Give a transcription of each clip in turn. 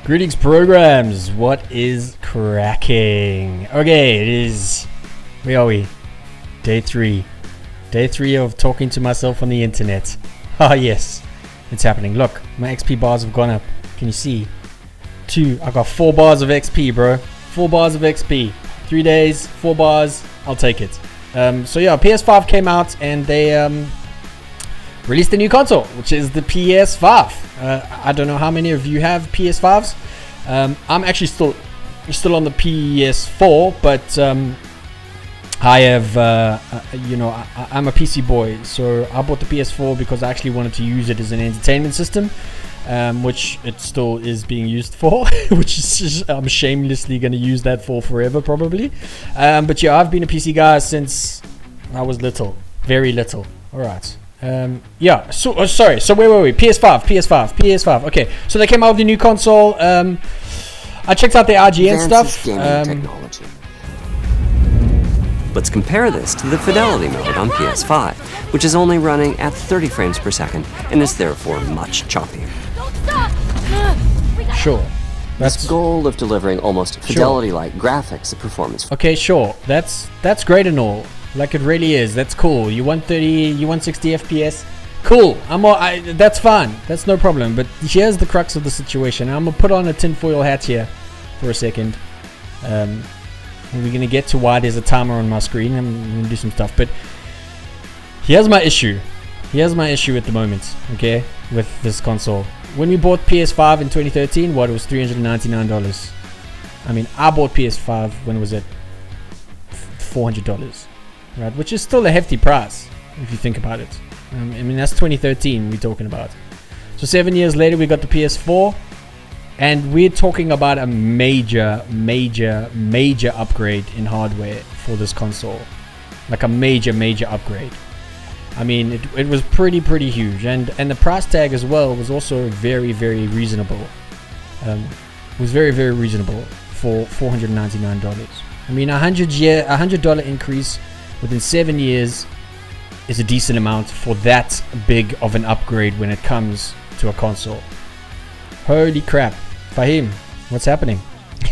Greetings, programs. What is cracking? Okay, it is. Where are we? Day 3. Day 3 of talking to myself on the internet. Ah, yes. It's happening. Look, my XP bars have gone up. Can you see? 2. I got 4 bars of XP, bro. 4 bars of XP. 3 days, 4 bars. I'll take it. So yeah, PS5 came out and they released a new console, which is the PS5. I don't know how many of you have PS5s. I'm actually still on the PS4, but I have, I'm a PC boy, so I bought the PS4 because I actually wanted to use it as an entertainment system, which it still is being used for, which is just, I'm shamelessly going to use that for forever probably. But yeah, I've been a PC guy since I was little, very little. All right. Yeah, so sorry, so where were we? PS5. Okay, so they came out with the new console. I checked out the IGN stuff. Technology. Let's compare this to the fidelity mode on PS5, which is only running at 30 frames per second and is therefore much choppier. Sure. This goal of delivering almost fidelity-like graphics and performance. Okay, sure. That's great and all. Like it really is. That's cool. You want 30, you want 60 FPS? Cool. That's fine. That's no problem. But here's the crux of the situation. I'm gonna put on a tinfoil hat here for a second. And we're gonna get to why there's a timer on my screen. I'm gonna do some stuff. But here's my issue. Here's my issue at the moment. Okay, with this console. When we bought PS5 in 2013, it was $399. I mean, I bought PS5 when it was at $400. Right, which is still a hefty price if you think about it. I mean, that's 2013 we're talking about. So 7 years later, we got the PS4, and we're talking about a major upgrade in hardware for this console. Like a major upgrade. I mean, it was pretty huge, and the price tag as well was also very reasonable. It was very reasonable for $499. I mean, $100 increase within 7 years is a decent amount for that big of an upgrade when it comes to a console. Holy crap. Fahim, what's happening?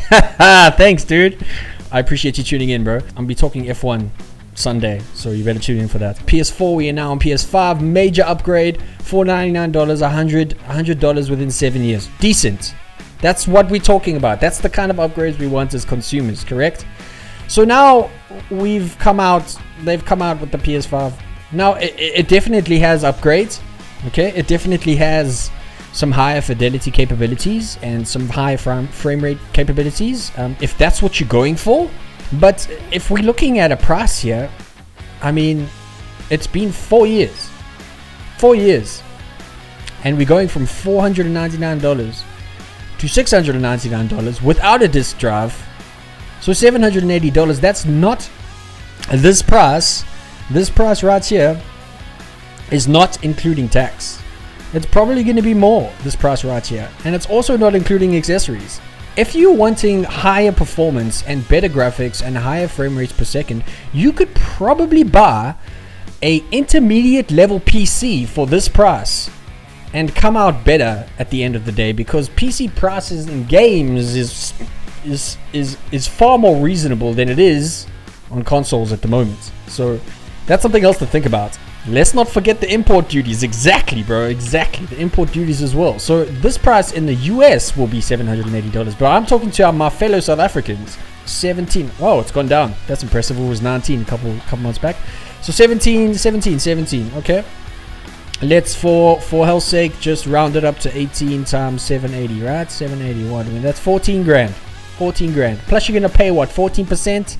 Thanks, dude. I appreciate you tuning in, bro. I'm gonna be talking F1 Sunday, so you better tune in for that. PS4, we are now on PS5. Major upgrade, $499, $100 within 7 years. Decent. That's what we're talking about. That's the kind of upgrades we want as consumers, correct? So now they've come out with the PS5. Now it definitely has upgrades. Okay, it definitely has some higher fidelity capabilities and some higher frame rate capabilities, if that's what you're going for. But if we're looking at a price here, I mean, it's been 4 years, and we're going from $499 to $699 without a disc drive. So $780, that's not this price. This price right here is not including tax. It's probably going to be more, this price right here. And it's also not including accessories. If you're wanting higher performance and better graphics and higher frame rates per second, you could probably buy a intermediate level PC for this price and come out better at the end of the day, because PC prices in games is far more reasonable than it is on consoles at the moment. So that's something else to think about. Let's not forget the import duties. Exactly, bro. Exactly. The import duties as well. So this price in the US will be $780. But I'm talking to my fellow South Africans. 17. Oh, it's gone down. That's impressive. It was 19 a couple months back. So 17. Okay. Let's, for hell's sake, just round it up to 18 times 780, right? 780. What? I mean, that's 14 grand. 14 grand. Plus you're going to pay what? 14%?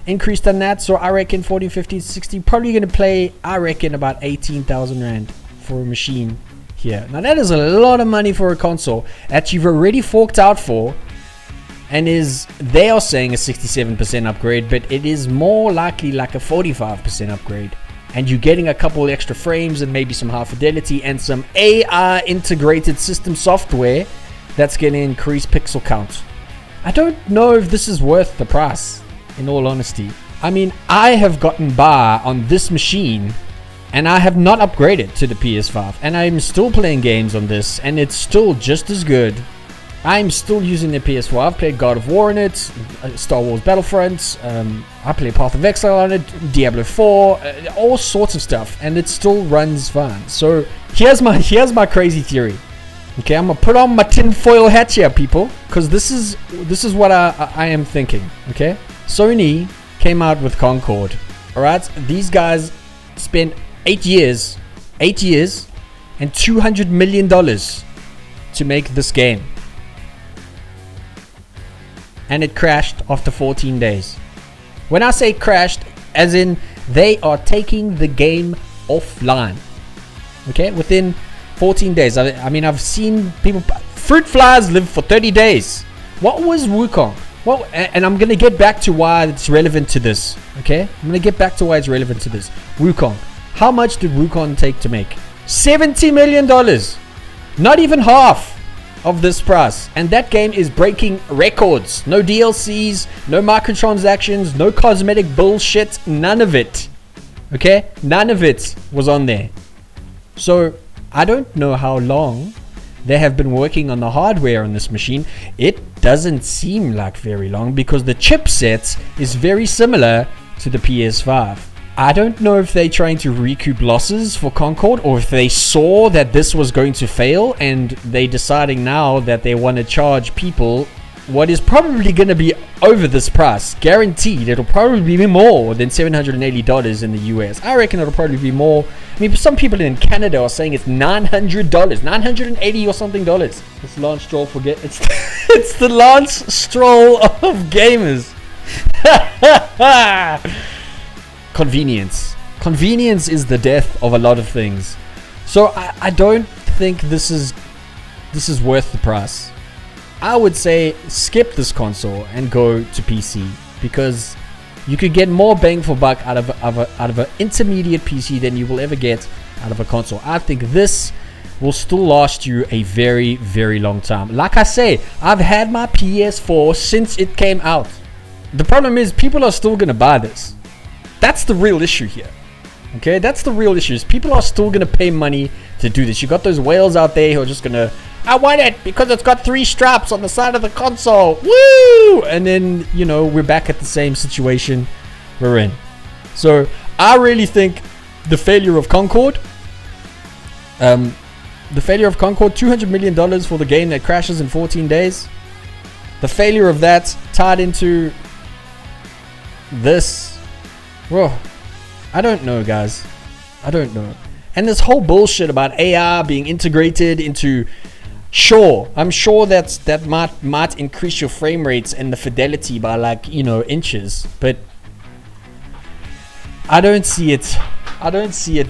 Increased on that, so I reckon 40, 50, 60, probably going to play, I reckon, about 18,000 rand for a machine here. Now that is a lot of money for a console that you've already forked out for, and they are saying a 67% upgrade, but it is more likely like a 45% upgrade, and you're getting a couple extra frames and maybe some high fidelity and some AI integrated system software that's going to increase pixel count. I don't know if this is worth the price, in all honesty. I mean, I have gotten by on this machine and I have not upgraded to the PS5, and I'm still playing games on this, and it's still just as good. I'm still using the PS4. I've played God of War on it, Star Wars Battlefront, I play Path of Exile on it, Diablo 4, all sorts of stuff, and it still runs fine. So here's my crazy theory. Okay, I'm gonna put on my tinfoil hat here, people, because this is what I am thinking. Okay, Sony came out with Concord. All right, these guys spent 8 years, and $200 million to make this game. And it crashed after 14 days. When I say crashed, as in they are taking the game offline. Okay, within 14 days. I mean, I've seen people. Fruit flies live for 30 days. What was Wukong? Well, and I'm gonna get back to why it's relevant to this. Okay, I'm gonna get back to why it's relevant to this. Wukong. How much did Wukong take to make? $70 million. Not even half of this price, and that game is breaking records. No DLCs, no microtransactions, no cosmetic bullshit, none of it. Okay, none of it was on there. So I don't know how long they have been working on the hardware on this machine. It doesn't seem like very long because the chipset is very similar to the PS5. I don't know if they're trying to recoup losses for Concord, or if they saw that this was going to fail and they deciding now that they want to charge people what is probably going to be over this price. Guaranteed, it'll probably be more than $780 in the US. I reckon it'll probably be more. I mean, some people in Canada are saying it's $900, $980 or something dollars. It's Lance Stroll, forget it's it's the Lance Stroll of gamers. Convenience is the death of a lot of things. So I don't think this is worth the price. I would say skip this console and go to PC, because you could get more bang for buck out of an intermediate PC than you will ever get out of a console. I think this will still last you a very, very long time. Like I say, I've had my PS4 since it came out. The problem is people are still gonna buy this. That's the real issue here. Okay, that's the real issue. Is people are still gonna pay money to do this. You got those whales out there who are just gonna, I want it because it's got 3 straps on the side of the console. Woo! And then, you know, we're back at the same situation we're in. So I really think the failure of Concord, $200 million for the game that crashes in 14 days. The failure of that tied into this. Whoa, I don't know, guys. I don't know. And this whole bullshit about AR being integrated into, sure, I'm sure that might increase your frame rates and the fidelity by, like, you know, inches, but I don't see it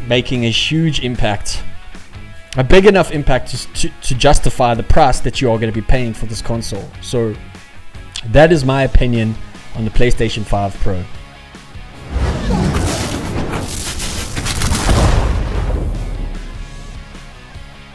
making a huge impact, a big enough impact to justify the price that you are going to be paying for this console. So that is my opinion on the PlayStation 5 Pro.